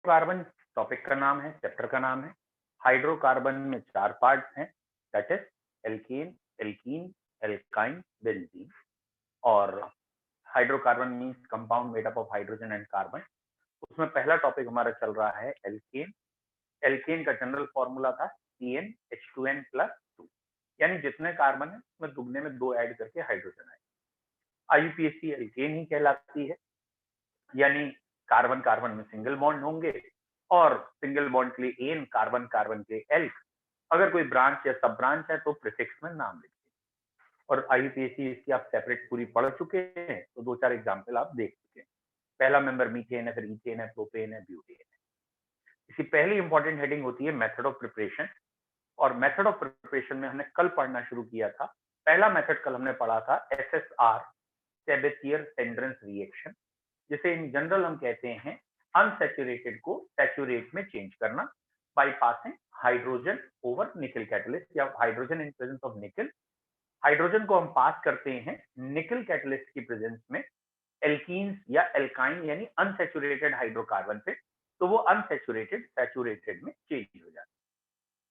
Carbon topic का नाम है, चैप्टर का नाम है। हाइड्रोकार्बन में 4 पार्ट्स हैं, that is alkane, alkene, alkyne, benzene. और hydrocarbon means compound made up of hydrogen and carbon. उसमें पहला टॉपिक हमारा चल रहा है एल्केन। एल्केन का जनरल फॉर्मूला था CnH2n+2, यानी जितने कार्बन है उसमें दुगने में 2 ऐड करके हाइड्रोजन आए। IUPAC एल्केन ही कहलाती है, यानी कार्बन कार्बन में सिंगल बॉन्ड होंगे और सिंगल बॉन्ड के लिए एन, कार्बन कार्बन के एल्क। अगर कोई ब्रांच या सब ब्रांच है तो प्रीफिक्स में नाम लिखिए। और IUPAC इसकी आप सेपरेट पूरी पढ़ चुके हैं, तो 2-4 एग्जाम्पल आप देख चुके हैं। पहला मेंबर मीथेन है, फिर इथेन है, प्रोपेन है, ब्यूटेन है। इसकी पहली इंपॉर्टेंट हेडिंग होती है मेथड ऑफ प्रिपरेशन। और मेथड ऑफ प्रिपरेशन में हमने कल पढ़ना शुरू किया था। पहला मेथड कल हमने पढ़ा था SSR, सेबेथियर सेंड्रेंस रिएक्शन, जिसे इन जनरल हम कहते हैं अनसैचुरेटेड को सैचुरेट में चेंज करना बाय पासिंग हाइड्रोजन ओवर निकल कैटलिस्ट या हाइड्रोजन इन प्रेजेंस ऑफ निकल। हाइड्रोजन को हम पास करते हैं निकल कैटलिस्ट की प्रेजेंस में एल्कीन्स या एल्काइन यानी अनसैचुरेटेड हाइड्रोकार्बन पे, तो वो अनसैचुरेटेड सैचुरेटेड में चेंज हो जाता है।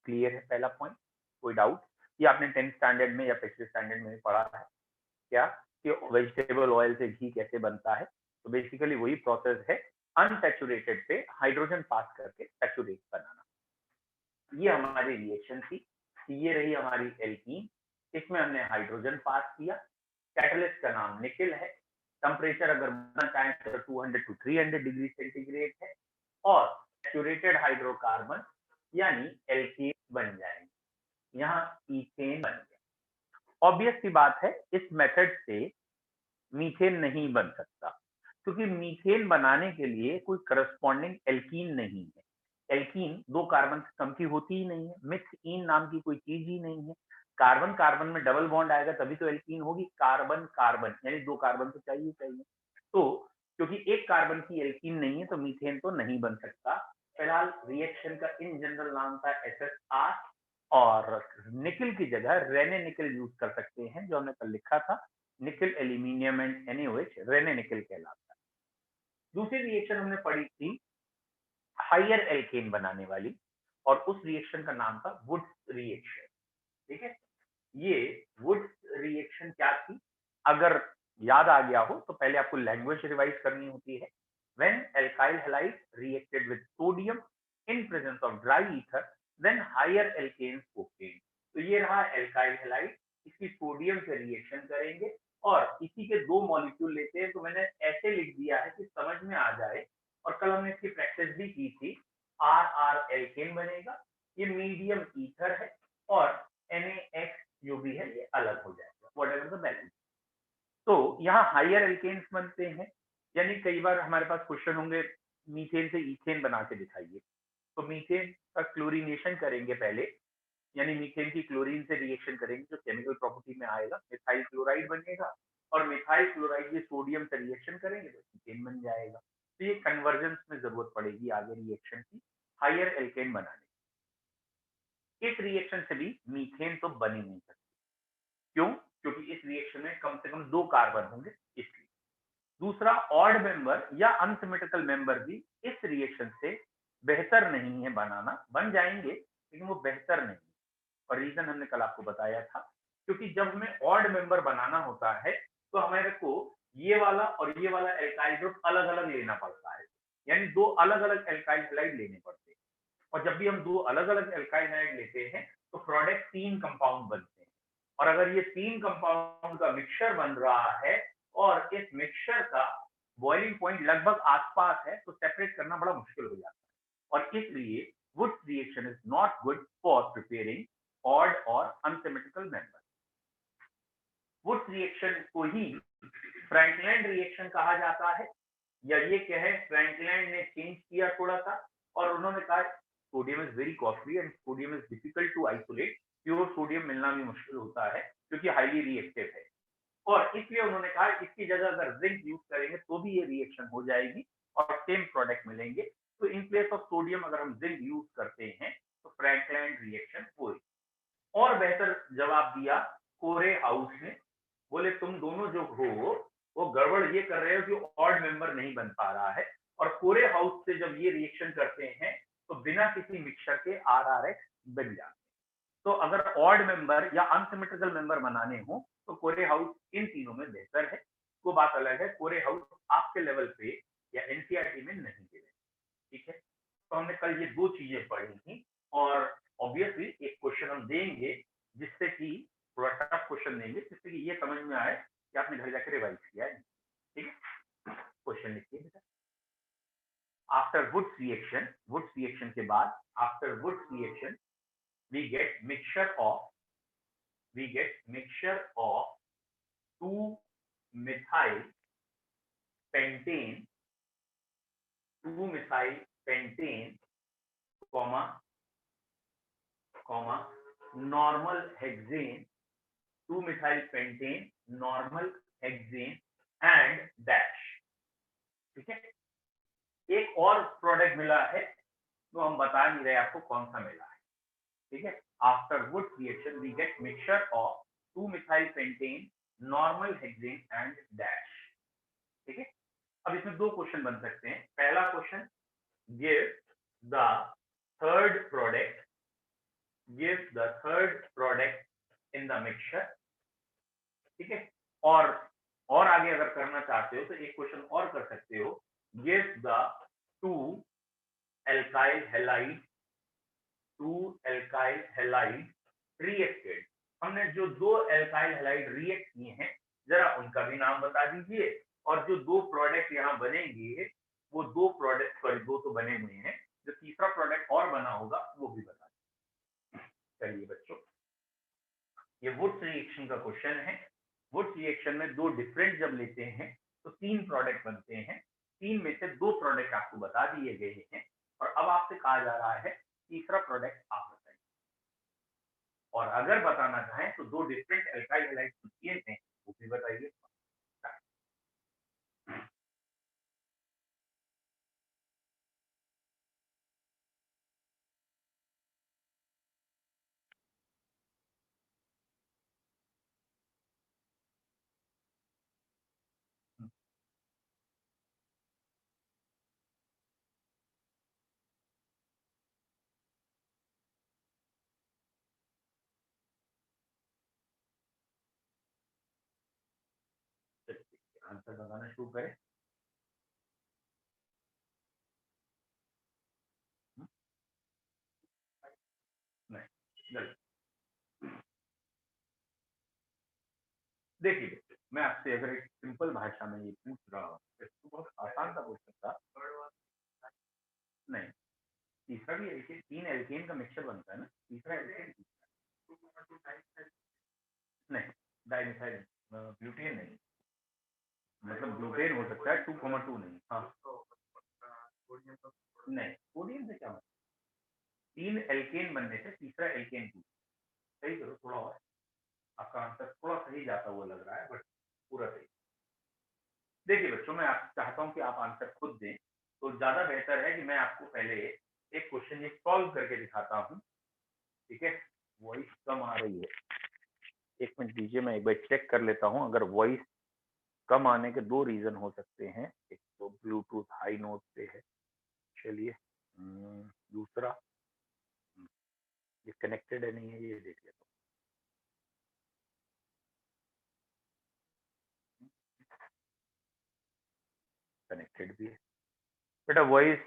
क्लियर है पहला पॉइंट? कोई डाउट? ये आपने 10th स्टैंडर्ड में या पिछले स्टैंडर्ड में पढ़ा है क्या, कि वेजिटेबल ऑयल से घी कैसे बनता है? तो बेसिकली वही प्रोसेस है, अनसैचुरेटेड पे हाइड्रोजन पास करके सैचुरेट बनाना। ये हमारी रिएक्शन थी। ये रही हमारी एल्कीन, इसमें हमने हाइड्रोजन पास किया। कैटलिस्ट का नाम निकेल है। टेम्परेचर अगर बढ़ना चाहें तो 200 टू 300 डिग्री सेंटीग्रेड है। और सैचुरेटेड हाइड्रोकार्बन यानी एल्केन बन जाएंगे। यहाँ इथेन बन गया। ऑब्वियस सी बात है, इस मेथड से मीथेन नहीं बन सकता, क्योंकि मीथेन बनाने के लिए कोई करस्पॉन्डिंग एल्कीन नहीं है। एल्कीन 2 कार्बन से कम की होती ही नहीं है, मिक्स इन नाम की कोई चीज ही नहीं है। कार्बन कार्बन में डबल बॉन्ड आएगा तभी तो एल्कीन होगी। कार्बन कार्बन यानी 2 कार्बन तो चाहिए चाहिए। तो क्योंकि एक कार्बन की एल्कीन नहीं है तो मीथेन तो नहीं बन सकता। फिलहाल रिएक्शन का इन जनरल नाम था SSR, और निकल की जगह रेने निकल यूज कर सकते हैं, जो हमने कल लिखा था निकल एल्यूमिनियम एंड NaOH, रेने निकल कहलाता है। दूसरी रिएक्शन हमने पढ़ी थी हायर एल्केन बनाने वाली, और उस रिएक्शन का नाम था वुड्स रिएक्शन। ठीक है, ये वुड्स रिएक्शन क्या थी? अगर याद आ गया हो तो पहले आपको लैंग्वेज रिवाइज करनी होती है। When alkyl halide reacted with sodium in presence of dry ether, then higher alkanes obtain. तो ये रहा एल्काइल हैलाइड, इसकी सोडियम से रिएक्शन करेंगे और इसी के 2 मॉलिक्यूल लेते हैं। तो मैंने ऐसे लिख दिया है कि समझ में आ जाए, और कल हमने इसकी प्रैक्टिस भी की थी। आर आर एल्केन बनेगा, ये मीडियम ईथर है, और NaX जो भी है ये अलग हो जाएगा, वट एवर द बैलेंस। तो यहाँ हायर एल्केन्स बनते हैं, यानी कई बार हमारे पास क्वेश्चन होंगे मीथेन से इथेन बना के दिखाइए। तो मीथेन का क्लोरीनेशन करेंगे पहले, यानी मीथेन की क्लोरीन से रिएक्शन करेंगे, जो केमिकल प्रॉपर्टी में आएगा मिथाइल क्लोराइड बनेगा, और मिथाइल क्लोराइड ये सोडियम से रिएक्शन करेंगे तो इथेन बन जाएगा। तो ये कन्वर्जेंस में जरूरत पड़ेगी आगे रिएक्शन की हायर एल्केन बनाने। इस रिएक्शन से भी मीथेन तो बन ही नहीं सकता। क्यों? क्योंकि इस रिएक्शन में कम से कम 2 कार्बन होंगे, इसलिए। दूसरा, ऑड मेंबर या अनसिमेट्रिकल मेंबर भी इस रिएक्शन से बेहतर नहीं है बनाना, बन जाएंगे लेकिन वो बेहतर नहीं। और रीजन हमने कल आपको बताया था, क्योंकि जब हमें ऑड मेंबर बनाना होता है तो हमारे को ये वाला और ये वाला एल्काइल ग्रुप अलग अलग लेना पड़ता है, यानी 2 अलग अलग एल्काइल हैलाइड लेने पड़ते हैं। और जब भी हम 2 अलग अलग एल्काइल हैलाइड लेते हैं तो प्रोडक्ट 3 कंपाउंड बनते हैं। और अगर ये 3 कंपाउंड का मिक्सचर बन रहा है और इस मिक्सचर का बॉइलिंग पॉइंट लगभग आसपास है, तो सेपरेट करना बड़ा मुश्किल हो जाता है। और इसलिए Wurtz reaction is not good for preparing odd और अनसिमेट्रिकल मेंबर। वुड्स रिएक्शन को ही फ्रैंकलैंड रिएक्शन कहा जाता है, या ये कहे फ्रैंकलैंड ने चेंज किया थोड़ा सा, और उन्होंने कहा sodium is very costly and sodium is difficult to isolate. Pure sodium मिलना भी मुश्किल होता है क्योंकि हाईली रिएक्टिव है, और इसलिए उन्होंने कहा इसकी जगह अगर जिंक यूज करेंगे तो भी ये रिएक्शन हो जाएगी और सेम प्रोडक्ट मिलेंगे। तो इन प्लेस ऑफ सोडियम अगर हम जिंक यूज करते हैं तो फ्रैंकलैंड रिएक्शन होगी। और बेहतर जवाब दिया कोरे हाउस ने, बोले तुम दोनों जो हो वो गड़बड़ ये कर रहे हो कि ऑड मेंबर नहीं बन पा रहा है, और कोरे हाउस से जब ये रिएक्शन करते हैं तो बिना किसी मिक्सचर के RRX बन जाते हैं। तो अगर ऑड मेंबर या अनसिमेट्रिकल मेंबर बनाने हो तो कोरे हाउस इन तीनों में बेहतर है। वो बात अलग है, कोरे हाउस आपके लेवल पे या एनसीईआरटी में नहीं गिरे। ठीक है, तो हमने कल ये दो चीजें पढ़ी थी और ऑब्वियसली एक क्वेश्चन हम देंगे जिससे कि थोड़ा टफ क्वेश्चन देंगे जिससे कि ये समझ में आए कि आपने घर जाकर रिवाइज किया है। ठीक है, क्वेश्चन लिखिए बेटा। आफ्टर वुड्स रिएक्शन के बाद after Wurtz reaction we get mixture of 2 methyl pentane comma normal hexane, 2 methyl pentane normal hexane and dash। ठीक है, एक और प्रोडक्ट मिला है तो हम बता नहीं रहे आपको कौन सा मिला है। ठीक है, after Wurtz reaction we get mixture of 2 methyl pentane normal hexane and dash। ठीक है, अब इसमें दो क्वेश्चन बन सकते हैं। पहला question, give the third product in the mixture. ठीक है, और आगे अगर करना चाहते हो तो एक क्वेश्चन और कर सकते हो, give the 2 alkyl halide reacted। हमने जो 2 alkyl halide रिएक्ट किए हैं जरा उनका भी नाम बता दीजिए और जो 2 प्रोडक्ट यहाँ बनेंगे वो 2 प्रोडक्ट, सॉरी 2 तो बने हुए हैं, जो तीसरा प्रोडक्ट और बना होगा वो भी बता दीजिए। चलिए बच्चों, ये वुड्स रिएक्शन का क्वेश्चन है। वुड्स रिएक्शन में 2 डिफरेंट जब लेते हैं तो 3 प्रोडक्ट बनते हैं। 3 में से 2 प्रोडक्ट आपको बता दिए गए हैं और अब आपसे कहा जा रहा है तीसरा प्रोडक्ट आप बताइए, और अगर बताना चाहें तो 2 डिफरेंट एल्काइल हैलाइड किए हैं वो भी बताइए। आंसर बताना शुरू करें। नहीं, गलत। देखिए मैं आपसे अगर एक सिंपल भाषा में ये पूछ रहा हूँ तो बहुत आसान सा क्वेश्चन था। नहीं, तीसरा भी एल्केन, 3 एल्केन का मिक्सचर बनता है ना, तीसरा एल्केन नहीं, डाइमिथाइल ब्यूटेन नहीं, मतलब ब्यूटेन हो सकता है 2,2 नहीं। हाँ नहीं, सोडियम से क्या मतलब, 3 एल्केन बनने से तीसरा एल्केन टू। सही करो थोड़ा और, आपका आंसर थोड़ा सही जाता हुआ लग रहा है बट पूरा सही। देखिए बच्चों, मैं आप चाहता हूं कि आप आंसर खुद दें तो ज्यादा बेहतर है कि मैं आपको पहले एक क्वेश्चन ये सॉल्व करके दिखाता हूं। ठीक है, वॉइस कम आ रही है, एक मिनट दीजिए, मैं एक बार चेक कर लेता हूं। अगर वॉइस कम आने के 2 रीजन हो सकते हैं, एक तो ब्लूटूथ हाई नोट पे है, चलिए दूसरा ये कनेक्टेड है नहीं है, ये देख लेता हूँ। कनेक्टेड भी है बेटा वॉइस।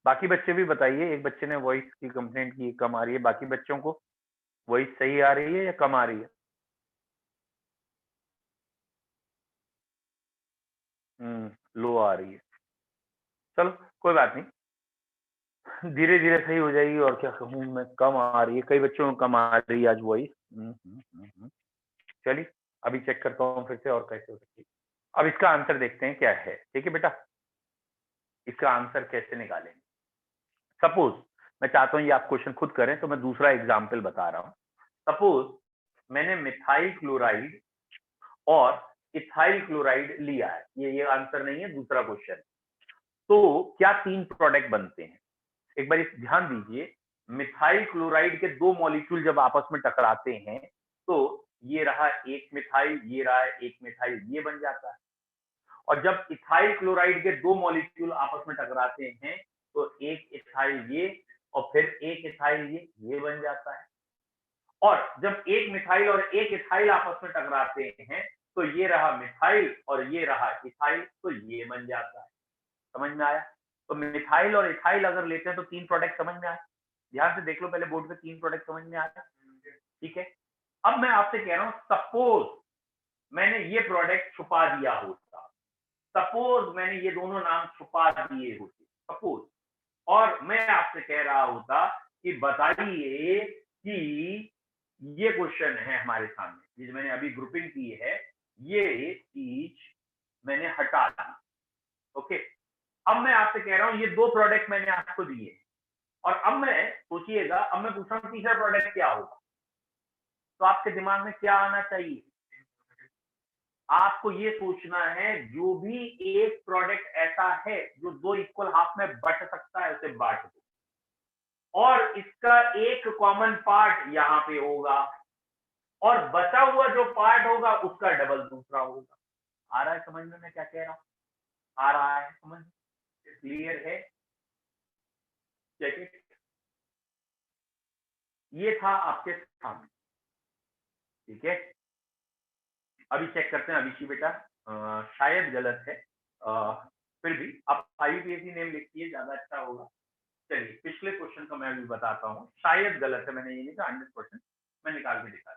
बाकी बच्चे भी बताइए, एक बच्चे ने वॉइस की कंप्लेंट की कम आ रही है, बाकी बच्चों को वॉइस सही आ रही है या कम आ रही है? लो आ रही है, चलो कोई बात नहीं, धीरे धीरे सही हो जाएगी। और क्या कहूँ मैं, कम आ रही है, कई बच्चों को कम आ रही है आज वॉइस। चलिए अभी चेक करता हूँ फिर से और कैसे हो सकती है। अब इसका आंसर देखते हैं क्या है। ठीक है बेटा, इसका आंसर कैसे निकालेंगे। सपोज मैं चाहता हूँ ये आप क्वेश्चन खुद करें तो मैं दूसरा एग्जाम्पल बता रहा हूँ। सपोज मैंने मिथाइल क्लोराइड और इथाइल क्लोराइड लिया है, ये आंसर नहीं है, दूसरा क्वेश्चन। तो क्या 3 प्रोडक्ट बनते हैं, एक बार ध्यान दीजिए। मिथाइल क्लोराइड के 2 मॉलिक्यूल जब आपस में टकराते हैं तो ये रहा एक मिथाइल, ये रहा एक मिथाइल, ये बन जाता है। और जब इथाइल क्लोराइड के दो मॉलिक्यूल आपस में टकराते हैं तो एक इथाइल ये और फिर एक इथाइल ये बन जाता है। और जब एक मिथाइल और एक इथाइल आपस में टकराते हैं तो ये रहा मिथाइल और ये रहा इथाइल, तो ये बन जाता है। समझ में आया? तो मिथाइल और इथाइल अगर लेते हैं तो 3 प्रोडक्ट समझ में आए। ध्यान से देख लो पहले बोर्ड पे, 3 प्रोडक्ट समझ में आया। ठीक है, अब मैं आपसे कह रहा हूं सपोज मैंने ये प्रोडक्ट छुपा दिया होता, सपोज मैंने ये दोनों नाम छुपा दिए होते, सपोज, और मैं आपसे कह रहा होता कि बताइए कि ये क्वेश्चन है हमारे सामने, जिस मैंने अभी ग्रुपिंग की है, ये चीज मैंने हटा दी। ओके, अब मैं आपसे कह रहा हूं ये 2 प्रोडक्ट मैंने आपको दिए और अब मैं सोचिएगा, अब मैं पूछ रहा हूं तीसरा प्रोडक्ट क्या होगा, तो आपके दिमाग में क्या आना चाहिए? आपको ये सोचना है जो भी एक प्रोडक्ट ऐसा है जो 2 इक्वल हाफ में बट सकता है उसे बांट दो और इसका एक कॉमन पार्ट यहां पे होगा और बचा हुआ जो पार्ट होगा उसका डबल दूसरा होगा। आ रहा है समझ में मैं क्या कह रहा हूं? आ रहा है समझ? क्लियर है? चेक। ये था आपके सामने। ठीक है, अभी चेक करते हैं अभिषी बेटा, शायद गलत है, फिर भी आप आईयूपीएसी नेम लिखिए, ज्यादा अच्छा होगा। चलिए पिछले क्वेश्चन का मैं अभी बताता हूँ, शायद गलत है, मैंने ये नहीं कहा 100%, मैं निकाल के दिखा।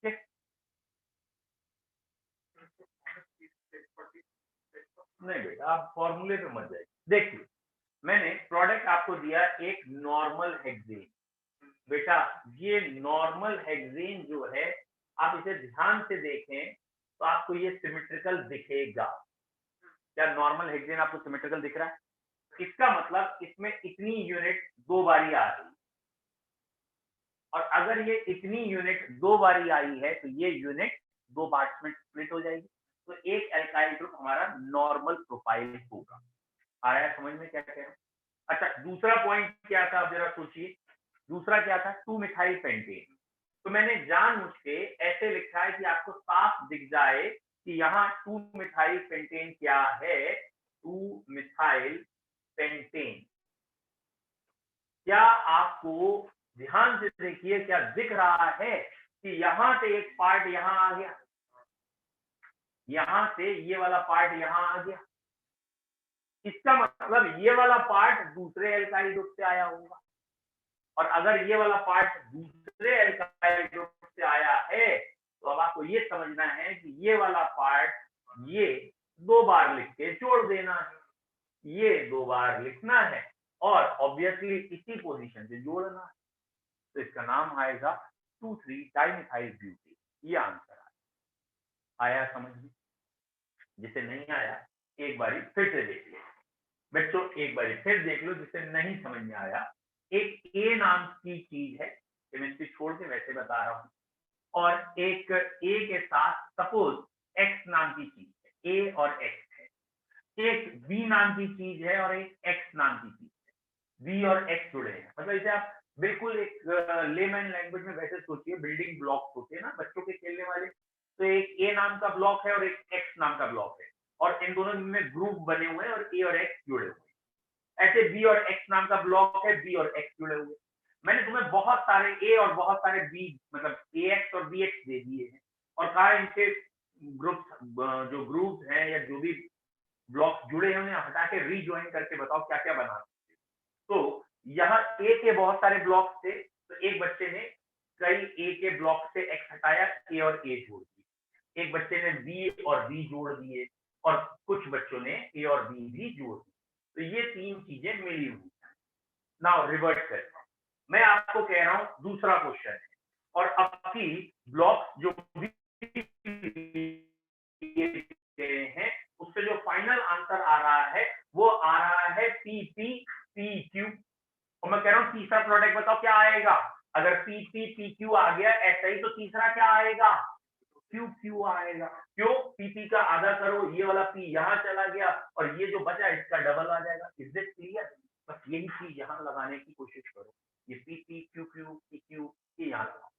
ठीक, नहीं बेटा आप फॉर्मूले पे मत जाइए। देखिए मैंने प्रोडक्ट आपको दिया एक नॉर्मल हेक्सेन, बेटा ये नॉर्मल हेक्सेन जो है आप इसे ध्यान से देखें तो आपको ये सिमेट्रिकल दिखेगा। क्या नॉर्मल हेक्सेन आपको सिमेट्रिकल दिख रहा है? इसका मतलब इसमें इतनी यूनिट 2 बारी आ रही, और अगर ये इतनी यूनिट 2 बारी आई है तो ये यूनिट 2 पार्ट्स में स्प्लिट हो जाएगी, तो एक एल्काइल ग्रुप हमारा नॉर्मल प्रोफाइल होगा। आया समझ में क्या कह रहा हूं? अच्छा दूसरा पॉइंट क्या था, आप जरा सोचिए, दूसरा क्या था? 2 मिथाइल पेंटेन। तो मैंने जानबूझ के ऐसे लिखा है कि आपको साफ दिख जाए कि यहाँ 2 मिथाइल पेंटेन क्या है, 2 मिथाइल पेंटेन। क्या आपको ध्यान से देखिए क्या दिख रहा है कि यहां से एक पार्ट यहां आ गया, यहां से ये वाला पार्ट यहां आ गया, इसका मतलब ये वाला पार्ट दूसरे एल्काइल ग्रुप से आया होगा, और अगर ये वाला पार्ट दूसरे एल्काइल ग्रुप से आया है तो अब आपको ये समझना है कि ये वाला पार्ट ये 2 बार लिख के जोड़ देना है, ये 2 बार लिखना है और ऑब्वियसली इसी पोजीशन से जोड़ना है, तो इसका नाम आएगा 2,3 डाइमिथाइल ब्यूटेन। ये आंसर आया समझ में? जिसे नहीं आया एक बारी फिर से देख लो बच्चों, एक बारी फिर देख लो जिसे नहीं समझ में आया। एक ए नाम की चीज है, केमिस्ट्री छोड़ के वैसे बता रहा हूं, और एक ए के साथ सपोज एक्स नाम की चीज है, ए और एक्स है, एक बी नाम की चीज है और एक एक्स नाम की चीज है, बी और एक्स जुड़े हैं। मतलब इसे आप बिल्कुल एक लेमैन लैंग्वेज में वैसे सोचिए, बिल्डिंग ब्लॉक होते हैं ना बच्चों के खेलने वाले, तो एक ए नाम का ब्लॉक है और एक एक्स नाम का ब्लॉक है, और इन दोनों में ग्रुप बने हुए हैं और ए और एक्स जुड़े हुए हैं। ऐसे बी और एक्स नाम का ब्लॉक है, बी और एक्स जुड़े हुए। मैंने तुम्हें बहुत सारे ए और बहुत सारे बी, मतलब ए एक्स और बी एक्स दे दिए हैं और कहा इनके ग्रुप, जो ग्रुप हैं या जो भी ब्लॉक जुड़े हैं उन्हें हटा के रीज्वाइन करके बताओ क्या क्या बना। तो यहाँ ए के बहुत सारे ब्लॉक थे, तो एक बच्चे ने कई ए के ब्लॉक से एक्स हटाया, ए और ए जोड़ दिए, एक बच्चे ने बी और बी जोड़ दिए और कुछ बच्चों ने ए और बी भी जोड़ दिए, तो ये 3 चीजें मिली हुई। नाउ रिवर्ट करते हैं, मैं आपको कह रहा हूं दूसरा क्वेश्चन है और आपकी ब्लॉक जो भी हैं उससे जो फाइनल आंसर आ रहा है वो आ रहा है पी पी पी क्यू, और मैं कह रहा हूं तीसरा प्रोडक्ट बताओ क्या आएगा। अगर पी पी पी क्यू आ गया ऐसा ही, तो तीसरा क्या आएगा? क्यू क्यू आएगा। क्यों? पी पी का आधा करो, ये वाला पी यहाँ चला गया और ये जो बचा इसका डबल आ जाएगा। Is it clear? बस यही चीज यहाँ लगाने की कोशिश करो, ये P P Q Q P Q ये यहाँ लगाओ,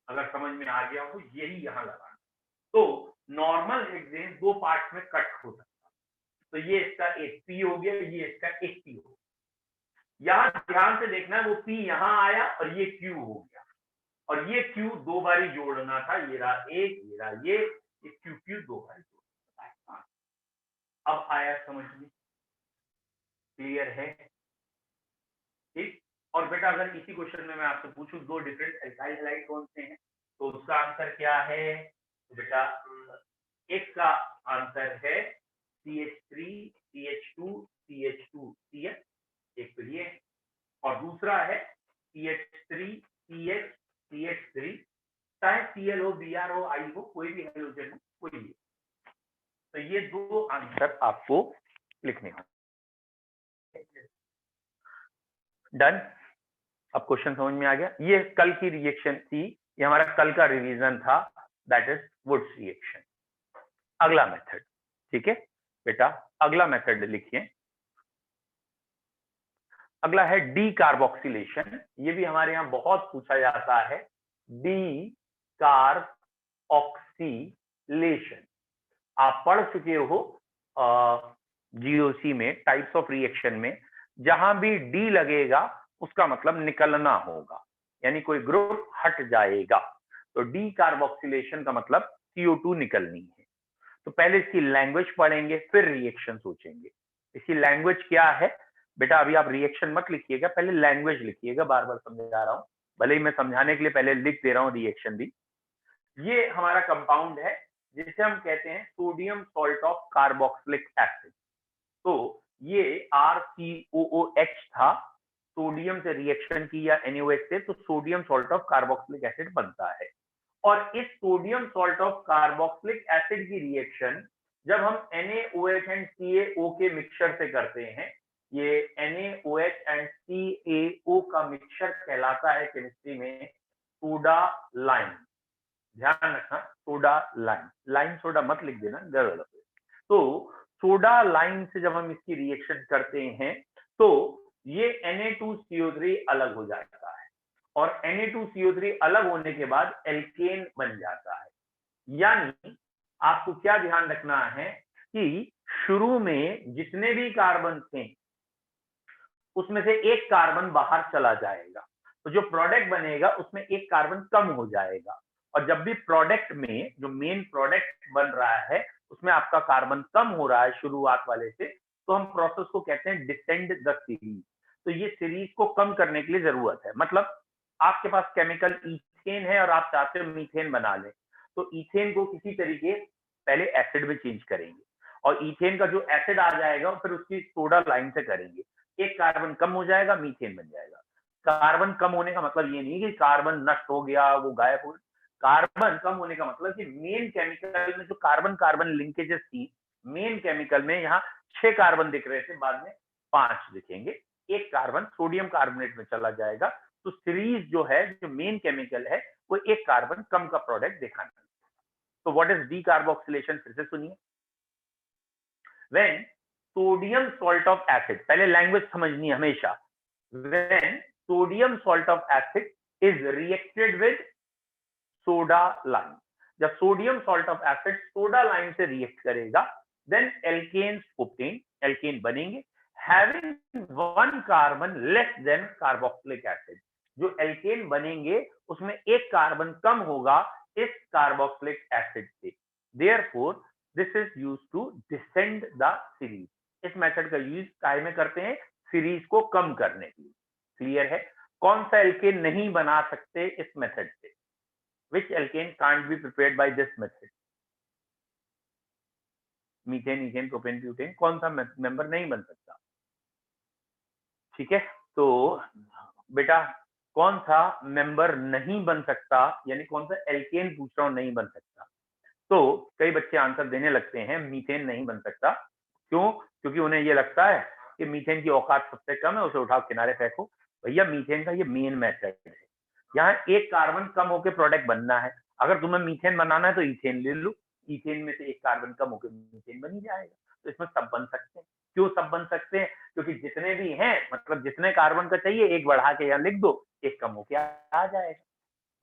अगर समझ में आ गया हो यही यहाँ लगाना। तो नॉर्मल हेक्सेन 2 पार्ट्स में कट हो सकता है। तो ये इसका एक P हो गया, ये इसका एक P हो गया। यहां ध्यान से देखना, वो P यहां आया और ये Q हो गया, और ये Q 2 बारी जोड़ना था, ये रहा एक, ये रहा ये Q 2 बारी जोड़ना था। अब आया समझ में? क्लियर है? ठीक। और बेटा अगर इसी क्वेश्चन में मैं आपसे पूछूं 2 डिफरेंट एल्काइल हैलाइड कौन से हैं, तो उसका आंसर क्या है? तो बेटा एक का आंसर है CH3 CH2 CH2 CH, एक तो ये, और दूसरा है CH3 CH CH3, चाहे Cl हो, Br हो, I हो, कोई भी हेलोजन हो, कोई भी। तो ये 2 आंसर आपको लिखने हैं। डन। अब क्वेश्चन समझ में आ गया? ये कल की रिएक्शन थी, ये हमारा कल का रिवीजन था, दैट इज वुड्स रिएक्शन। अगला मेथड, ठीक है बेटा, अगला मेथड लिखिए। अगला है डी कार्बोक्सिलेशन। ये भी हमारे यहां बहुत पूछा जाता है, डी कार्बोक्सिलेशन। आप पढ़ चुके हो जीओसी में, टाइप्स ऑफ रिएक्शन में, जहां भी डी लगेगा उसका मतलब निकलना होगा, यानी कोई ग्रुप हट जाएगा। तो डी कार्बोक्सिलेशन का मतलब CO2 निकलनी है। तो पहले इसकी लैंग्वेज पढ़ेंगे, फिर रिएक्शन सोचेंगे। इसकी लैंग्वेज क्या है बेटा? अभी आप रिएक्शन मत लिखिएगा, पहले लैंग्वेज लिखिएगा, बार बार समझा रहा हूं, भले ही मैं समझाने के लिए पहले लिख दे रहा हूं रिएक्शन भी। ये हमारा कंपाउंड है जिसे हम कहते हैं sodium salt of carboxylic acid. तो ये RCOOH था, सोडियम से रिएक्शन की या NaOH से, तो sodium salt of carboxylic acid बनता है। और इस sodium salt of carboxylic acid की रिएक्शन जब हम NaOH एंड CaO के मिक्सचर से करते हैं, ये NaOH एंड CaO का मिक्सचर कहलाता है केमिस्ट्री में सोडा लाइम। ध्यान रखना, सोडा लाइम, लाइम सोडा मत लिख देना, गड़बड़। तो सोडा लाइम से जब हम इसकी रिएक्शन करते हैं तो ये Na2CO3 अलग हो जाता है, और Na2CO3 अलग होने के बाद एल्केन बन जाता है। यानी आपको क्या ध्यान रखना है कि शुरू में जितने भी कार्बन थे उसमें से एक कार्बन बाहर चला जाएगा, तो जो प्रोडक्ट बनेगा उसमें एक कार्बन कम हो जाएगा। और जब भी प्रोडक्ट में जो मेन प्रोडक्ट बन रहा है उसमें आपका कार्बन कम हो रहा है शुरुआत वाले से, तो हम प्रोसेस को कहते हैं डिसेंड द सीरीज। तो ये सीरीज को कम करने के लिए जरूरत है। मतलब आपके पास केमिकल इथेन है और आप चाहते हो मीथेन बना लें, तो इथेन को किसी तरीके पहले एसिड में चेंज करेंगे, और इथेन का जो एसिड आ जाएगा फिर उसकी सोडा लाइम से करेंगे, एक कार्बन कम हो जाएगा, मीथेन बन जाएगा। कार्बन कम होने का मतलब ये नहीं कि कार्बन नष्ट हो गया, वो गायब हो गया। कार्बन कम होने का मतलब कि मेन केमिकल में जो कार्बन कार्बन लिंकेजेस थी, मेन केमिकल में यहाँ 6 कार्बन दिख रहे थे, बाद में 5 दिखेंगे, एक कार्बन सोडियम कार्बोनेट में चला जाएगा। तो सीरीज जो है, जो मेन केमिकल है, वो एक कार्बन कम का प्रोडक्ट दिखाना। तो व्हाट इज डी कार्बोक्सिलेशन? फिर से सुनिए। When sodium salt of acid, पहले लैंग्वेज समझनी है हमेशा, when sodium salt of acid is reacted with soda lime, जब sodium salt of acid soda lime से रिएक्ट करेगा, देन एल्केन्स ऑब्टेन, एल्केन बनेंगे, having 1 carbon less than carboxylic acid. जो alkane बनेंगे उसमें एक कार्बन कम होगा इस कार्बोक्सिलिक एसिड से। Therefore this is used to descend the series. इस मेथड का यूज काय में करते हैं? सीरीज को कम करने के लिए। क्लियर है? कौन सा एल्केन नहीं बना सकते इस मेथड से? Which alkane can't be prepared by this method? Methane, ethane, propane, butane, कौन सा मेंबर नहीं बन सकता? ठीक है, तो बेटा कौन सा मेंबर नहीं बन सकता, यानी कौन सा एल्केन पूछ रहा हूं नहीं बन सकता? तो कई बच्चे आंसर देने लगते हैं मीथेन नहीं बन सकता। क्यों? क्योंकि उन्हें ये लगता है कि मीथेन की औकात सबसे कम है, उसे उठाओ किनारे फेंको। भैया मीथेन का ये मेन मेथड है, यहाँ एक कार्बन कम होकर प्रोडक्ट बनना है। अगर तुम्हें मीथेन बनाना है तो इथेन ले लो, इथेन में से एक कार्बन कम होकर मीथेन बन ही जाएगा। तो इसमें सब बन सकते हैं। क्यों सब बन सकते हैं? क्योंकि जितने भी हैं, मतलब जितने कार्बन का चाहिए एक बढ़ा के यहाँ लिख दो, एक कम होके आ जाएगा।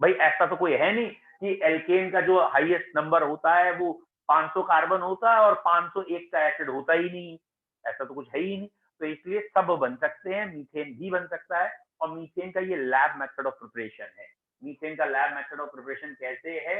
भाई ऐसा तो कोई है नहीं कि एल्केन का जो हाईएस्ट नंबर होता है वो 500 कार्बन होता है और 501 का एसिड होता ही नहीं, ऐसा तो कुछ है ही नहीं। तो इसलिए सब बन सकते हैं, मीथेन भी बन सकता है। और मीथेन का ये लैब मेथड ऑफ प्रिपरेशन है। मीथेन का लैब मेथड ऑफ प्रिपरेशन कैसे है?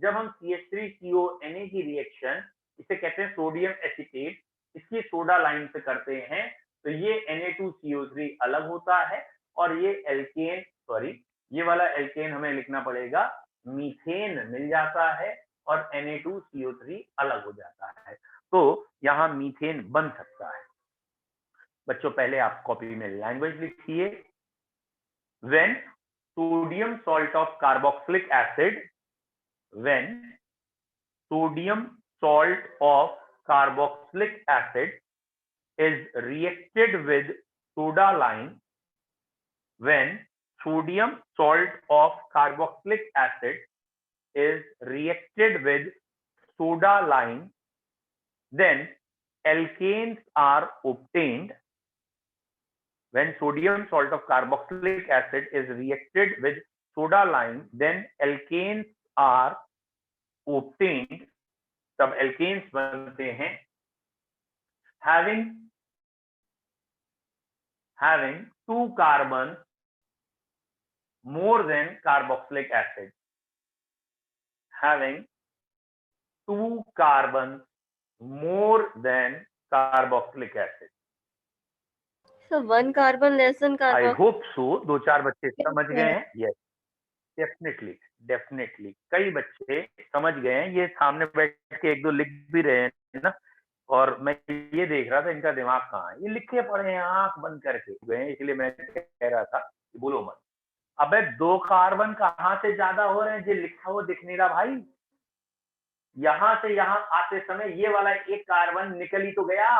जब हम CH3CONa की रिएक्शन, इसे कहते हैं सोडियम एसीटेट, इसकी सोडा लाइन से करते हैं, तो ये Na2CO3 अलग होता है और ये एल्केन, सॉरी ये वाला एल्केन हमें लिखना पड़ेगा, मीथेन मिल जाता है और Na2CO3 अलग हो जाता है। तो यहां मीथेन बन सकता है। बच्चों पहले आप कॉपी में लैंग्वेज लिखिए। when sodium salt of carboxylic acid when sodium salt of carboxylic acid is reacted with soda lime when sodium salt of carboxylic acid is reacted with soda lime, then alkanes are obtained. When sodium salt of carboxylic acid is reacted with soda lime, then alkanes are obtained. तब alkanes बनते हैं having 2 carbons more than carboxylic acid. Having 2 carbons more than carboxylic acid. So 1 carbon less than I carboxylic. hope so. 2-4 बच्चे समझ गए हैं। Yes, definitely कई बच्चे समझ गए हैं। ये सामने बैठ के 1-2 लिख भी रहे हैं ना, और मैं ये देख रहा था इनका दिमाग कहाँ है। ये लिखे पड़े हैं आंख बंद करके गए, इसलिए मैं कह रहा था कि बोलो मत। अबे 2 कार्बन कहाँ से ज्यादा हो रहे हैं? जो लिखा हुआ दिख नहीं रहा भाई। यहां से यहां आते समय ये वाला 1 कार्बन निकल ही तो गया,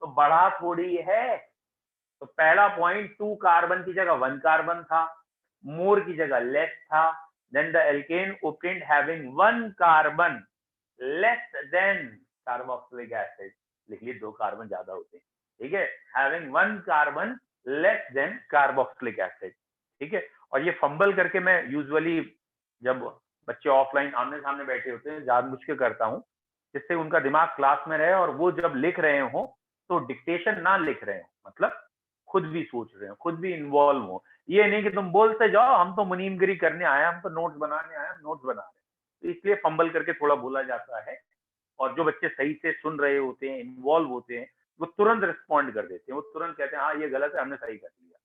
तो बढ़ा थोड़ी है। तो पहला पॉइंट 2 कार्बन की जगह 1 कार्बन था, मोर की जगह लेस था। Then the alkane obtained having 1 carbon less than carboxylic acid. लिख लिए 2 कार्बन ज्यादा होते हैं, ठीक है। Having 1 carbon less than carboxylic acid, ठीक है। और ये फंबल करके मैं यूजुअली जब बच्चे ऑफलाइन आमने सामने बैठे होते हैं जानबूझ के करता हूँ, जिससे उनका दिमाग क्लास में रहे और वो जब लिख रहे हो तो डिक्टेशन ना लिख रहे हो, मतलब खुद भी सोच रहे हो, खुद भी इन्वॉल्व हो। ये नहीं कि तुम बोलते जाओ हम तो मुनीमगिरी करने आए, हम तो नोट्स बनाने आए, हम नोट्स बना रहे हैं। तो इसलिए फंबल करके थोड़ा बोला जाता है। और जो बच्चे सही से सुन रहे होते हैं, इन्वॉल्व होते हैं, वो तुरंत रिस्पॉन्ड कर देते हैं। वो तुरंत कहते हैं हाँ ये गलत है, हमने सही कर लिया।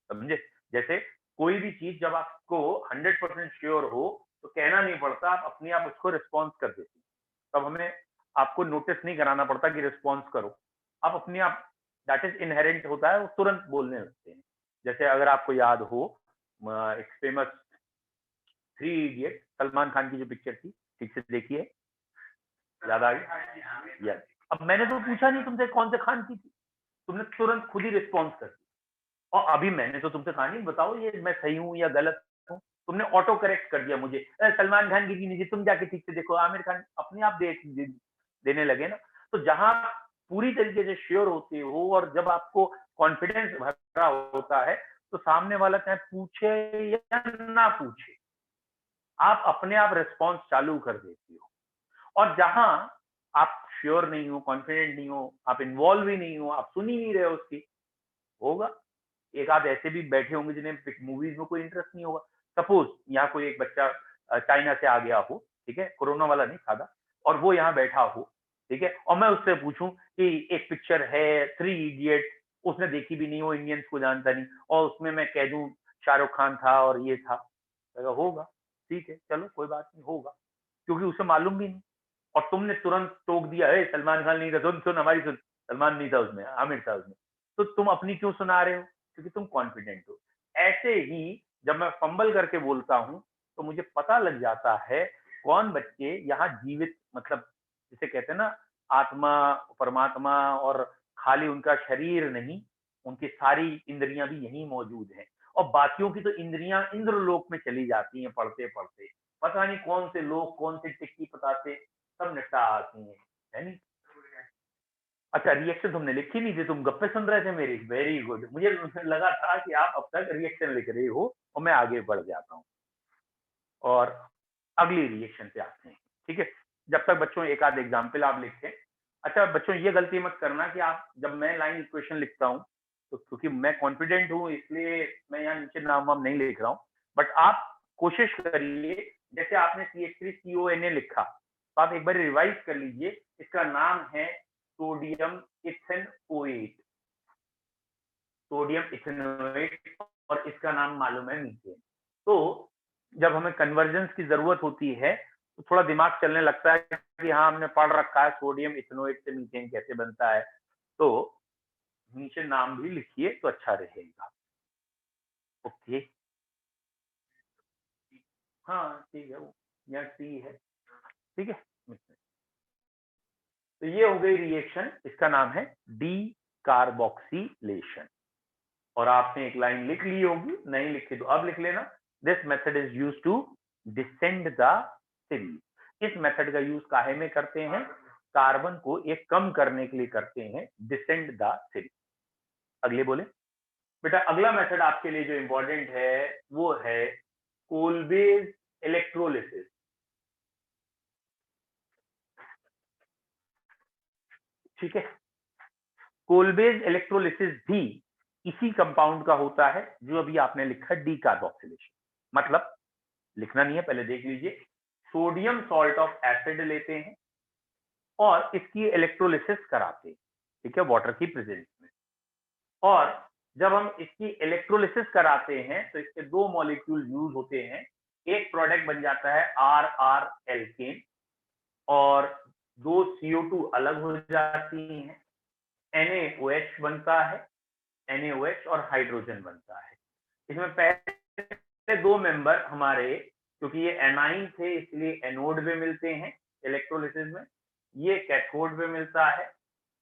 समझे? जैसे कोई भी चीज जब आपको 100% श्योर हो तो कहना नहीं पड़ता, आप अपने आप उसको रिस्पॉन्स कर देते हैं। तब हमें आपको नोटिस नहीं कराना पड़ता कि रिस्पॉन्स करो, आप अपने आप, दैट इज इनहेरेंट होता है, वो तुरंत बोलने लगते हैं। जैसे अगर आपको याद हो एक फेमस 3 इडियट, सलमान खान की जो पिक्चर थी, ठीक से देखिए, याद आ गई? यस। अब मैंने तो पूछा नहीं तुमसे कौन से खान की थी, तुमने तुरंत खुद ही रिस्पॉन्स कर दिया। और अभी मैंने तो तुमसे कहा नहीं बताओ ये मैं सही हूँ या गलत हूँ, तुमने ऑटो करेक्ट कर दिया मुझे, सलमान खान की नहीं, तुम जाके ठीक से देखो, आमिर खान, अपने आप देने लगे ना। तो जहां पूरी तरीके से श्योर होते हो और जब आपको कॉन्फिडेंस भरा होता है, तो सामने वाला चाहे पूछे या ना पूछे, आप अपने आप रिस्पॉन्स चालू कर देते हो। और जहां आप श्योर नहीं हो, कॉन्फिडेंट नहीं हो, आप इन्वॉल्व ही नहीं हो, आप सुन ही नहीं रहे हो उसकी, होगा एक आध ऐसे भी बैठे होंगे जिन्हें मूवीज में कोई इंटरेस्ट नहीं होगा। सपोज यहाँ कोई एक बच्चा चाइना से आ गया हो, ठीक है, कोरोना वाला नहीं सादा, और वो यहाँ बैठा हो, ठीक है, और मैं उससे पूछूं कि एक पिक्चर है 3 इडियट, उसने देखी भी नहीं, वो इंडियंस को जानता नहीं, और उसमें मैं कह दूं शाहरुख खान था और ये था, होगा, ठीक है, चलो कोई बात नहीं, होगा, क्योंकि उसे मालूम भी नहीं। और तुमने तुरंत टोक दिया है सलमान खान नहीं था, सुन सुन हमारी सुन, सलमान नहीं था उसमें, आमिर था उसमें। तो तुम अपनी क्यों सुना रहे हो? क्योंकि तुम कॉन्फिडेंट हो। ऐसे ही जब मैं फंबल करके बोलता हूं तो मुझे पता लग जाता है कौन बच्चे यहाँ जीवित, मतलब जिसे कहते हैं ना आत्मा परमात्मा, और खाली उनका शरीर नहीं, उनकी सारी इंद्रियां भी यहीं मौजूद हैं। और बाकियों की तो इंद्रियां इंद्रलोक में चली जाती हैं पढ़ते पढ़ते, पता नहीं कौन से लोग कौन से टिक्की पताते सब निपटा आती है नहीं? अच्छा, रिएक्शन तुमने लिखी नहीं थी, तुम गप्पे सुन रहे थे मेरी, वेरी गुड। मुझे लगा था कि आप अब तक रिएक्शन लिख रही हो और मैं आगे बढ़ जाता हूँ और अगली रिएक्शन पे आते हैं, ठीक है। जब तक बच्चों एक आध एग्जाम्पल आप लिखते हैं। अच्छा बच्चों ये गलती मत करना कि आप जब मैं लाइन इक्वेशन लिखता हूँ तो क्योंकि मैं कॉन्फिडेंट हूँ इसलिए मैं यहाँ नीचे नाम वाम नहीं लिख रहा हूँ, बट आप कोशिश करिए जैसे आपने CH3CONA लिखा तो आप एक बार रिवाइज कर लीजिए, इसका नाम है सोडियम इथेनोएट, सोडियम इथेनोएट, और इसका नाम मालूम है मीथेन। तो जब हमें कन्वर्जेंस की जरूरत होती है तो थोड़ा दिमाग चलने लगता है कि हाँ हमने पढ़ रखा है सोडियम इथेनोएट से मीथेन कैसे बनता है, तो नीचे नाम भी लिखिए तो अच्छा रहेगा। ओके हाँ ठीक है, वो यहाँ टी है, ठीक है। तो ये हो गई रिएक्शन, इसका नाम है डी कार्बोक्सिलेशन। और आपने एक लाइन लिख ली होगी, नहीं लिखी तो अब लिख लेना। This method is use to descend the series. इस मेथड का यूज काहे में करते हैं? कार्बन को एक कम करने के लिए करते हैं, डिसेंड द सीरीज। अगले बोले बेटा, अगला मेथड आपके लिए जो इंपॉर्टेंट है वो है कोल्बेज इलेक्ट्रोलिसिस। ठीक है, कोल्बेज इलेक्ट्रोलिसिस भी इसी कंपाउंड का होता है जो अभी आपने लिखा डी कार्बोक्सिलेशन। मतलब लिखना नहीं है, पहले देख लीजिए। सोडियम सॉल्ट ऑफ एसिड लेते हैं और इसकी इलेक्ट्रोलिसिस कराते हैं, ठीक है, वाटर की प्रेजेंस में। और जब हम इसकी इलेक्ट्रोलिसिस कराते हैं तो इसके दो मॉलिक्यूल यूज होते हैं। एक प्रोडक्ट बन जाता है RR एल्केन और दो CO2 अलग हो जाती हैं, NaOH बनता है, NaOH और हाइड्रोजन बनता है। इसमें पहले दो मेंबर हमारे, क्योंकि ये एनाइन थे इसलिए एनोड पे मिलते हैं इलेक्ट्रोलिसिस में, ये कैथोड पे मिलता है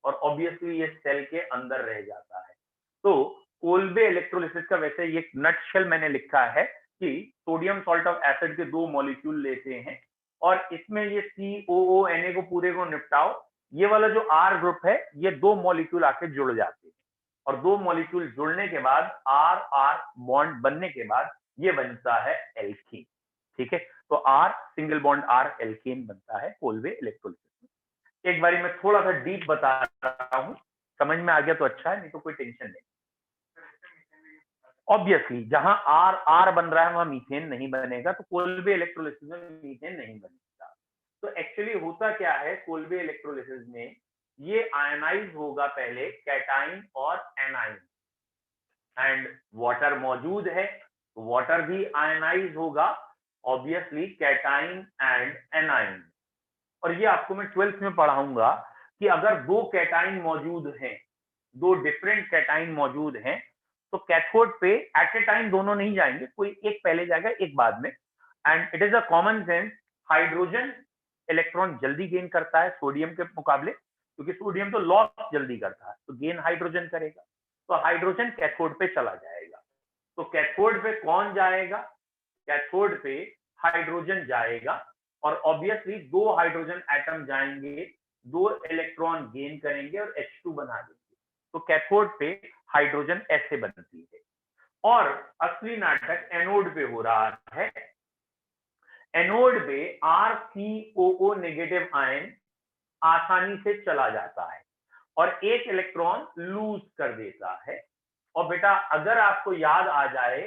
और ऑब्वियसली ये सेल के अंदर रह जाता है। तो कोल्बे इलेक्ट्रोलिसिस का वैसे ये नटशेल मैंने लिखा है कि सोडियम सॉल्ट ऑफ एसिड के दो मॉलिक्यूल लेते हैं और इसमें ये COONA को पूरे को निपटाओ, ये वाला जो R ग्रुप है ये दो मॉलिक्यूल आके जुड़ जाते हैं और दो मॉलिक्यूल जुड़ने के बाद R बॉन्ड बनने के बाद ये बनता है एल्कीन। ठीक है, तो R single bond R alkene बनता है कोल्बे इलेक्ट्रोलिसिस में। एक बारी मैं थोड़ा सा डीप बता रहा हूं, समझ में आ गया तो अच्छा है, नहीं तो कोई टेंशन नहीं। ऑब्वियसली जहां R बन रहा है वहां मीथेन नहीं बनेगा, तो कोल्बे इलेक्ट्रोलिसिस में मीथेन नहीं बनेगा। तो एक्चुअली होता क्या है कोल्बे इलेक्ट्रोलिसिस में, ये आयनाइज होगा पहले कैटाइन और एनाइन, एंड वाटर मौजूद है तो वाटर भी आयनाइज होगा, ऑब्वियसली कैटाइन एंड एनाइन। और ये आपको मैं 12th में पढ़ाऊंगा कि अगर दो कैटाइन मौजूद हैं, दो डिफरेंट कैटाइन मौजूद हैं, तो कैथोड पे एट ए टाइम दोनों नहीं जाएंगे, कोई एक पहले जाएगा एक बाद में। And it is a common sense, hydrogen electron जल्दी गेन करता है सोडियम के मुकाबले, क्योंकि सोडियम तो लॉस जल्दी करता है, तो गेन हाइड्रोजन करेगा, तो हाइड्रोजन कैथोड पे चला जाएगा। तो कैथोड पे कौन जाएगा? कैथोड पे हाइड्रोजन जाएगा और ऑब्वियसली दो हाइड्रोजन एटम जाएंगे, दो इलेक्ट्रॉन गेन करेंगे और H2 बना देंगे। तो कैथोड पे हाइड्रोजन ऐसे बनती है। और असली नाटक एनोड पे हो रहा है। एनोड पे RCOO नेगेटिव आयन आसानी से चला जाता है और एक इलेक्ट्रॉन लूज कर देता है। और बेटा अगर आपको याद आ जाए,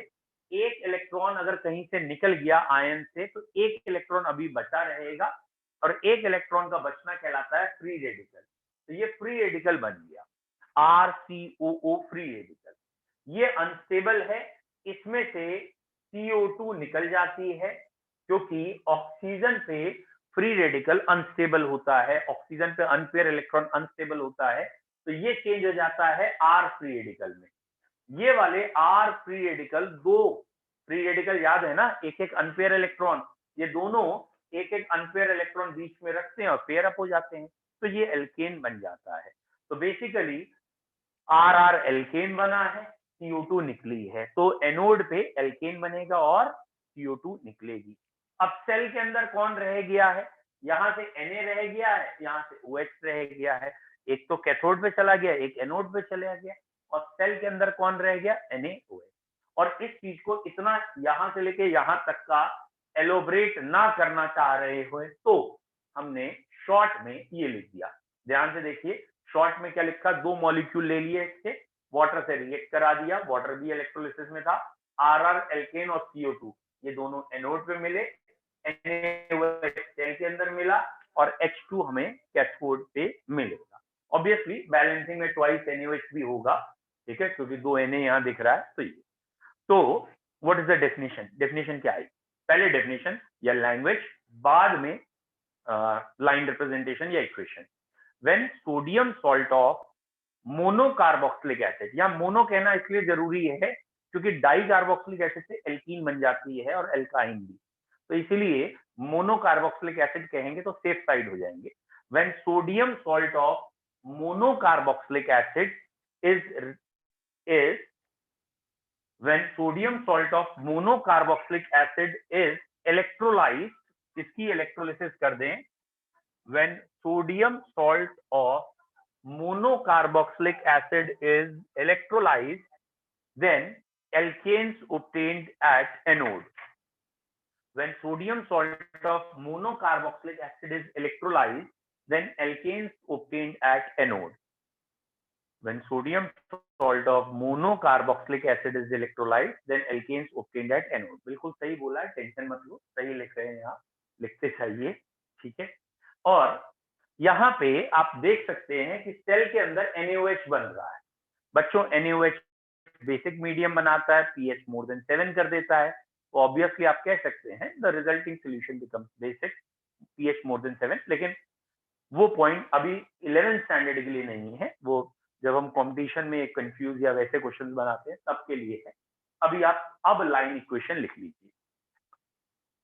एक इलेक्ट्रॉन अगर कहीं से निकल गया आयन से तो एक इलेक्ट्रॉन अभी बचा रहेगा और एक इलेक्ट्रॉन का बचना कहलाता है फ्री रेडिकल। तो ये फ्री रेडिकल बन गया, RCOO फ्री रेडिकल। ये अनस्टेबल है, इसमें से CO2 निकल जाती है क्योंकि ऑक्सीजन पे फ्री रेडिकल अनस्टेबल होता है, ऑक्सीजन पे अनपेयर इलेक्ट्रॉन अनस्टेबल होता है, तो ये चेंज हो जाता है R फ्री रेडिकल में। ये वाले R फ्री रेडिकल, दो फ्री रेडिकल याद है ना, एक एक अनपेयर इलेक्ट्रॉन, ये दोनों एक एक अनपेयर इलेक्ट्रॉन बीच में रखते हैं और पेयर अप हो जाते हैं, तो ये एल्केन बन जाता है। तो बेसिकली RR एल्केन बना है, CO2 निकली है, तो एनोड पे एल्केन बनेगा और CO2 निकलेगी। अब सेल के अंदर कौन रह गया है? यहां से Na रह गया है, यहां से OH रह गया है, एक तो कैथोड पे चला गया, एक एनोड पे चला गया, और सेल के अंदर कौन रह गया? NaOH। और इस चीज को इतना यहां से लेके यहां तक का एलोबरेट ना करना चाह रहे हो तो हमने शॉर्ट में ये लिख दिया। ध्यान से देखिए, शॉर्ट में क्या लिखा, 2 मॉलिक्यूल ले लिए इसके, वाटर से रिएक्ट करा दिया, वाटर भी इलेक्ट्रोलिसिस में था, RR एल्केन और CO2 ये दोनों एनोड पे मिले, NaOH सेल के अंदर मिला और H2 हमें कैथोड पे मिलेगा। ऑब्वियसली बैलेंसिंग में ट्वाइस NaOH भी होगा, ठीक है, क्योंकि 2 Na यहाँ दिख रहा है। तो what is the definition, definition क्या है, पहले डेफिनेशन या लैंग्वेज, बाद में लाइन रिप्रेजेंटेशन या equation. When sodium salt of monocarboxylic acid, या मोनो कहना इसलिए जरूरी है क्योंकि डाई कार्बोक्सिलिक एसिड से एल्कीन बन जाती है और एल्काइन भी, तो इसीलिए मोनोकार्बोक्सिलिक एसिड कहेंगे तो सेफ साइड हो जाएंगे। When sodium salt of monocarboxylic acid is when sodium salt of monocarboxylic acid is electrolyzed, इसकी इलेक्ट्रोलिसिस कर दें, when sodium salt of monocarboxylic acid is electrolyzed, then alkanes obtained at anode. When sodium salt of monocarboxylic acid is electrolyzed, then alkanes obtained at anode. When sodium salt of monocarboxylic acid is electrolyzed, then alkanes obtained at anode. बिल्कुल सही बोला है, tension मत लो, सही लिख रहे हैं, यहाँ लिखते चाहिए, ठीक है। और यहाँ पे आप देख सकते हैं कि सेल के अंदर NaOH बन रहा है। बच्चों, NaOH बेसिक मीडियम बनाता है, pH more than 7 कर देता है, तो ऑब्वियसली आप कह सकते हैं the resulting solution becomes basic, pH more than 7। लेकिन वो पॉइंट अभी 11th स्टैंडर्ड के लिए नहीं है, वो जब हम कंपटीशन में कंफ्यूज या वैसे क्वेश्चंस बनाते हैं तब के लिए है। अभी आप अब लाइन इक्वेशन लिख लीजिए।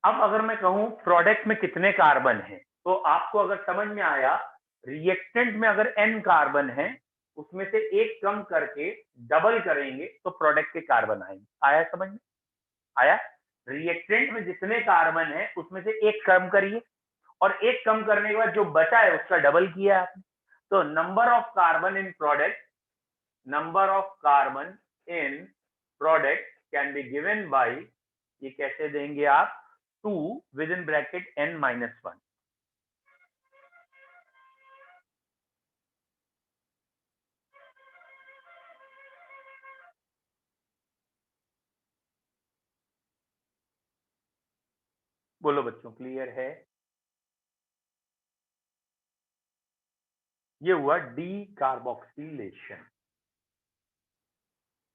अब अगर मैं कहूं प्रोडक्ट में कितने कार्बन हैं, तो आपको अगर समझ में आया, रिएक्टेंट में अगर n कार्बन है, उसमें से एक कम करके डबल करेंगे तो प्रोडक्ट के कार्बन आएंगे। आया समझ में? आया? रिएक्टेंट में जितने कार्बन है उसमें से एक कम करिए और एक कम करने के बाद जो बचा है उसका डबल किया आपने, तो number of carbon in product, number of carbon in product can be given by, ये कैसे देंगे आप, 2 विद इन ब्रैकेट n-1। बोलो बच्चों, क्लियर है? ये हुआ डीकार्बोक्सिलेशन।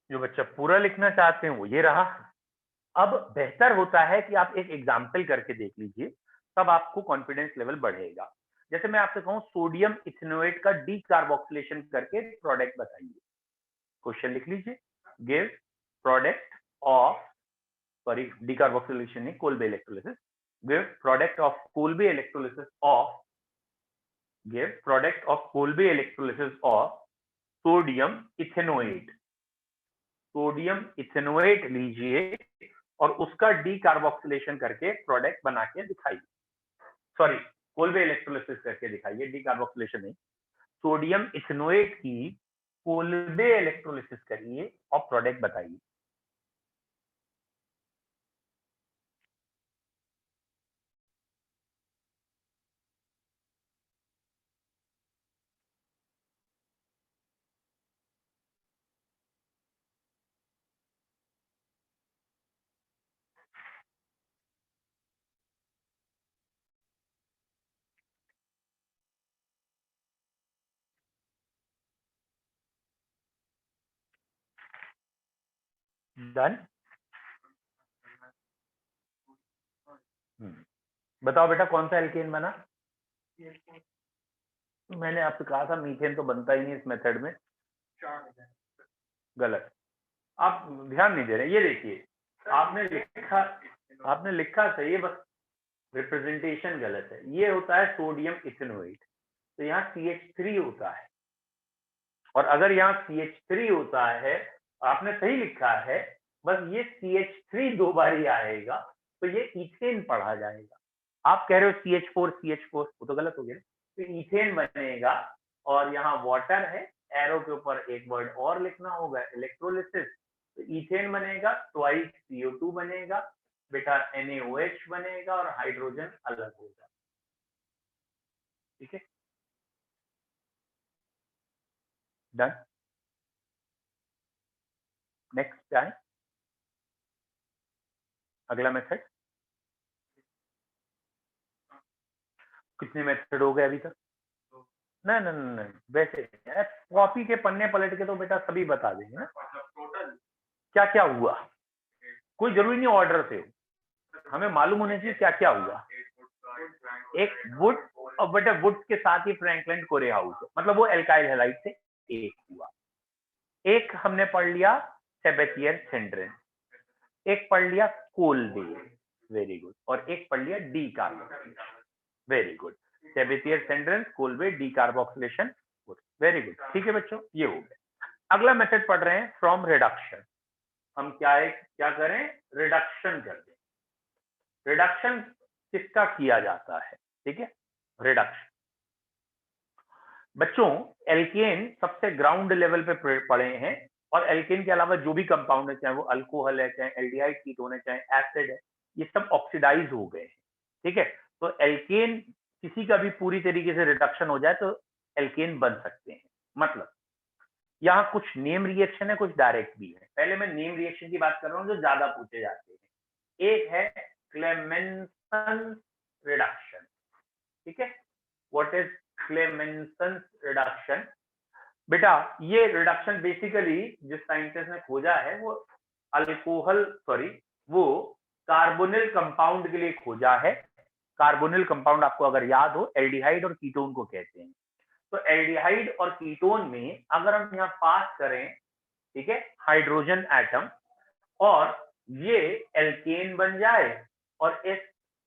जो बच्चा पूरा लिखना चाहते हैं वो ये रहा। अब बेहतर होता है कि आप एक एग्जाम्पल करके देख लीजिए, तब आपको कॉन्फिडेंस लेवल बढ़ेगा। जैसे मैं आपसे कहूं सोडियम इथेनोएट का डीकार्बोक्सिलेशन करके प्रोडक्ट बताइए। क्वेश्चन लिख लीजिए, give product of, sorry decarboxylation नहीं, Kolbe electrolysis, give product of Kolbe electrolysis of, give product of Kolbe electrolysis of sodium ethanoate. Sodium ethanoate लीजिए और उसका डीकार्बोक्सिलेशन करके प्रोडक्ट बना के दिखाइए, सॉरी कोल्बे इलेक्ट्रोलिसिस करके दिखाइए, डीकार्बोक्सिलेशन नहीं, सोडियम इथेनोएट की कोल्बे इलेक्ट्रोलिसिस करिए और प्रोडक्ट बताइए। डन? बताओ बेटा कौन सा एल्केन बना? मैंने आपसे कहा था मीथेन तो बनता ही नहीं इस मेथड में। गलत, आप ध्यान नहीं दे रहे। ये देखिए, आपने लिखा सही है, बस रिप्रेजेंटेशन गलत है। ये होता है सोडियम इथेनोएट, तो यहाँ CH3 होता है, और अगर यहाँ CH3 होता है, आपने सही लिखा है, बस ये CH3 दो बार ही आएगा तो ये इथेन पढ़ा जाएगा। आप कह रहे हो CH4, वो तो गलत हो गया। तो इथेन बनेगा और यहाँ वाटर है, एरो के ऊपर एक वर्ड और लिखना होगा, इलेक्ट्रोलिसिस, तो इथेन बनेगा, ट्वाइस CO2 बनेगा बेटा, NaOH बनेगा और हाइड्रोजन अलग होगा। ठीक है, डन। नेक्स्ट क्या है, अगला मेथड। कितने मेथड हो गए अभी तक? नहीं नहीं नहीं नहीं, वैसे कॉपी के पन्ने पलट के तो बेटा सभी बता देंगे ना क्या क्या हुआ, कोई जरूरी नहीं ऑर्डर से, हमें मालूम होने चाहिए क्या क्या हुआ। एक वुड, और बेटा वुड के साथ ही फ्रैंकलिन कोरे हाउस, मतलब वो एल्काइल हैलाइड से एक हुआ। एक हमने पढ़ लिया सेबेथियर सेंड्रेन, एक पढ़ लिया कोलबे, वेरी गुड, और एक पढ़ लिया D carboxylation, very good. सेबेथियर सेंड्रेन, Kolbe, D carboxylation, very good. ठीक है बच्चों, ये हो गया। अगला मेथड पढ़ रहे हैं फ्रॉम रिडक्शन। हम क्या करें, रिडक्शन कर दें। रिडक्शन किसका किया जाता है, ठीक है, रिडक्शन। बच्चों एल्केन सबसे ग्राउंड लेवल पे पढ़े हैं, और एल्केन के अलावा जो भी कंपाउंड है, चाहे वो अल्कोहल है, चाहे एल्डिहाइड कीटोन है, चाहे एसिड है, ये सब ऑक्सीडाइज हो गए हैं, ठीक है। तो एल्केन किसी का भी पूरी तरीके से रिडक्शन हो जाए तो एल्केन बन सकते हैं। मतलब यहाँ कुछ नेम रिएक्शन है, कुछ डायरेक्ट भी है। पहले मैं नेम रिएक्शन की बात कर रहा हूँ जो ज्यादा पूछे जाते हैं। एक है क्लेमेंसन रिडक्शन, ठीक है। What is Clemmensen reduction? बेटा ये रिडक्शन बेसिकली जिस साइंटिस्ट ने खोजा है वो वो कार्बोनिल कंपाउंड के लिए खोजा है। कार्बोनिल कंपाउंड आपको अगर याद हो, एल्डिहाइड और कीटोन को कहते हैं। तो एल्डिहाइड और कीटोन में अगर हम यहाँ पास करें, ठीक है, हाइड्रोजन एटम, और ये एल्केन बन जाए, और इस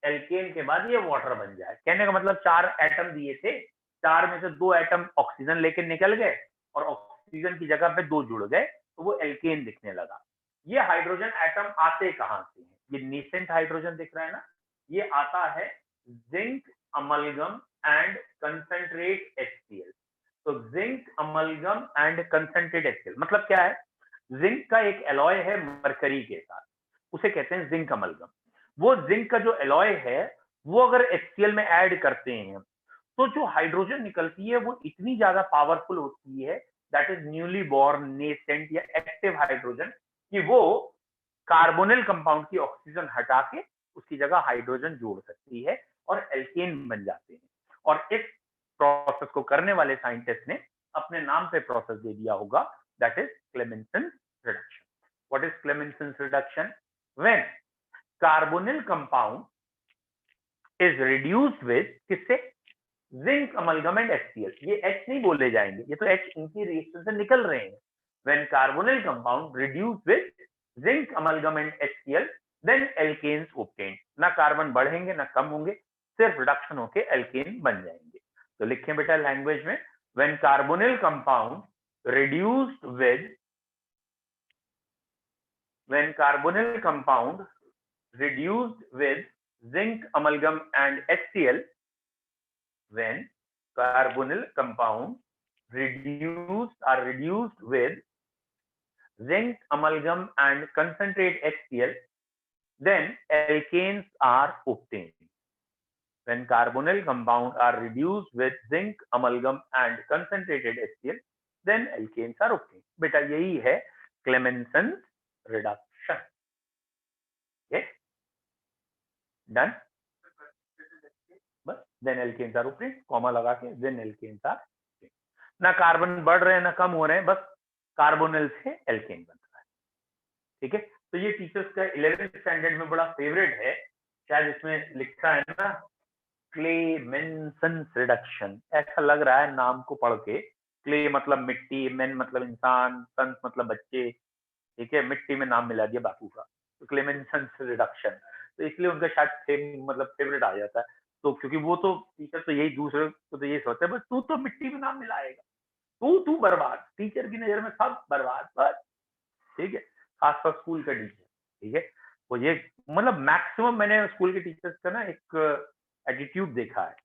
एल्केन के बाद ये वाटर बन जाए। कहने का मतलब 4 एटम दिए थे, 4 में से 2 एटम ऑक्सीजन लेके निकल गए और ऑक्सीजन की जगह पे 2 जुड़ गए, तो वो एल्केन दिखने लगा। ये हाइड्रोजन एटम आते कहां से हैं? ये नीसेंट हाइड्रोजन दिख रहा है ना, ये आता है zinc amalgam and concentrate HCl। तो zinc amalgam and concentrate HCl मतलब क्या है? जिंक का एक एलॉय है मरकरी के साथ, उसे कहते हैं जिंक अमलगम। वो जिंक का जो एलॉय है वो अगर HCl में ऐड करते हैं तो जो हाइड्रोजन निकलती है वो इतनी ज्यादा पावरफुल होती है, that is newly born, nascent या एक्टिव हाइड्रोजन, कि वो कार्बोनिल कंपाउंड की ऑक्सीजन हटा के उसकी जगह हाइड्रोजन जोड़ सकती है और एल्केन बन जाते हैं। और इस प्रोसेस को करने वाले साइंटिस्ट ने अपने नाम पे प्रोसेस दे दिया होगा, that is Clemmensen reduction. What is Clemmensen reduction? When carbonyl compound is reduced with, किससे? Zinc amalgam and HCl। ये H नहीं बोले जाएंगे, ये तो H इनकी रिएक्शन से निकल रहे हैं। When carbonyl compound reduced with zinc amalgam and HCl, then alkanes obtained. ना कार्बन बढ़ेंगे ना कम होंगे, सिर्फ रिडक्शन होके एल्केन बन जाएंगे। तो लिखें बेटा लैंग्वेज में, when carbonyl compound reduced with, when carbonyl compound reduced with zinc amalgam and HCl, when carbonyl compound reduced with zinc amalgam and concentrate HCl, then alkanes are obtained. When carbonyl compound are reduced with zinc amalgam and concentrated HCl, then alkanes are obtained. बेटा यही है Clemenson's reduction. Okay? Done? बस then alkanes are obtained, comma लगा के then alkanes are, ना carbon बढ़ रहे हैं ना कम हो रहे हैं, बस कार्बोनिल से एल्केन बन रहा है। ठीक है, तो ये टीचर्स का 11th स्टैंडर्ड में बड़ा फेवरेट है, शायद इसमें लिखा है ना क्लेमेंसन रिडक्शन, ऐसा लग रहा है नाम को पढ़ के। क्ले मतलब मिट्टी, मेन मतलब इंसान, सन्स मतलब बच्चे, ठीक है, मिट्टी में नाम मिला दिया बापू का, तो क्लेमेंसन रिडक्शन, तो इसलिए उनका शायद मतलब फेवरेट आ जाता है। तो क्योंकि वो तो टीचर तो यही दूसरे को तो यही सोचते हैं, बस तू तो मिट्टी में नाम मिलाएगा, तू बर्बाद, टीचर की नजर में सब बर्बाद, बस। ठीक है, खासकर स्कूल का टीचर, ठीक है, वो ये मतलब मैक्सिमम मैंने स्कूल के टीचर्स का ना एक एटीट्यूड देखा है,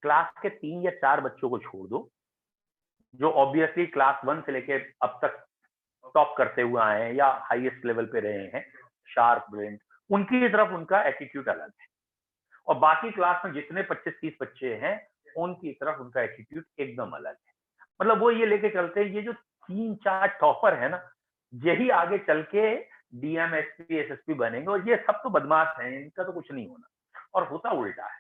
क्लास के 3 या 4 बच्चों को छोड़ दो जो ऑब्वियसली क्लास 1 से लेके अब तक टॉप करते हुए आए हैं या हाईएस्ट लेवल पे रहे हैं, शार्प ब्रेन, उनकी तरफ उनका एटीट्यूड अलग है। और बाकी क्लास में जितने 25-30 बच्चे हैं फोन की तरफ उनका एटीट्यूड एकदम अलग है। मतलब वो ये लेके चलते हैं, ये जो 3-4 टॉपर है ना, यही आगे चल के डीएम, एसपी, एसएसपी बनेंगे, और ये सब तो बदमाश हैं, इनका तो कुछ नहीं होना। और होता उल्टा है।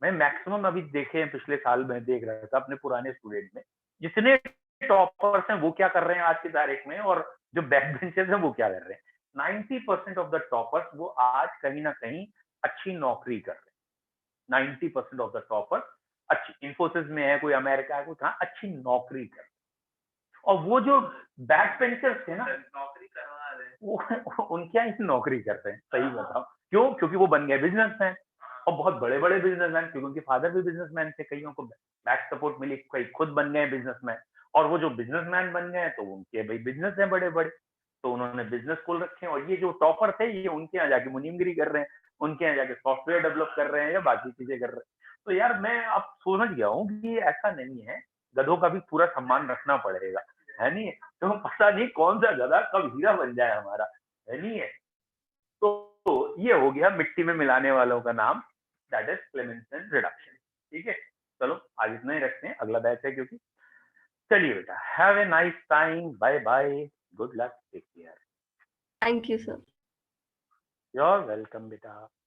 मैं मैक्सिमम अभी देखे हैं, पिछले साल मैं देख रहा था अपने पुराने स्टूडेंट में, जितने टॉपर्स हैं वो क्या कर रहे हैं आज की तारीख में, और जो बैक बेंचर्स हैं वो क्या कर रहे हैं। 90% ऑफ द टॉपर्स वो आज कहीं ना कहीं अच्छी नौकरी कर रहे हैं। 90% ऑफ द टॉपर्स अच्छी इन्फोसिस में है, कोई अमेरिका है, कोई कहाँ अच्छी नौकरी कर रहे हैं। और वो जो बैक बेंचर्स थे ना, नौकरी करवा रहे हैं, वो उनके यहाँ ही नौकरी करते हैं। सही बताओ क्यों? क्योंकि वो बन गए बिजनेसमैन, और बहुत बड़े बड़े बिजनेसमैन, क्योंकि उनके फादर भी बिजनेसमैन थे, कईयों को बैक सपोर्ट मिली, कई खुद बन गए बिजनेसमैन। और वो जो बिजनेसमैन बन गए तो उनके भाई बिजनेस है बड़े बड़े, तो उन्होंने बिजनेस खोल रखे हैं। और ये जो टॉपर थे ये उनके यहाँ जाके मुनीमगिरी कर रहे हैं, उनके यहाँ जाके सॉफ्टवेयर डेवलप कर रहे हैं या बाकी चीजें कर रहे हैं। तो यार मैं अब समझ गया हूँ कि ऐसा नहीं है, गधों का भी पूरा सम्मान रखना पड़ेगा, है नहीं? तो पता नहीं कौन सा गधा कब हीरा बन जाए हमारा, है नहीं है? तो ये हो गया मिट्टी में मिलाने वालों का नाम, दैट इज क्लेमेंसन रिडक्शन। ठीक है, चलो आज इतना ही रखते हैं, अगला बैच है क्योंकि। चलिए बेटा, have a nice time, bye bye, good luck, take care. Thank you sir. You are welcome बेटा।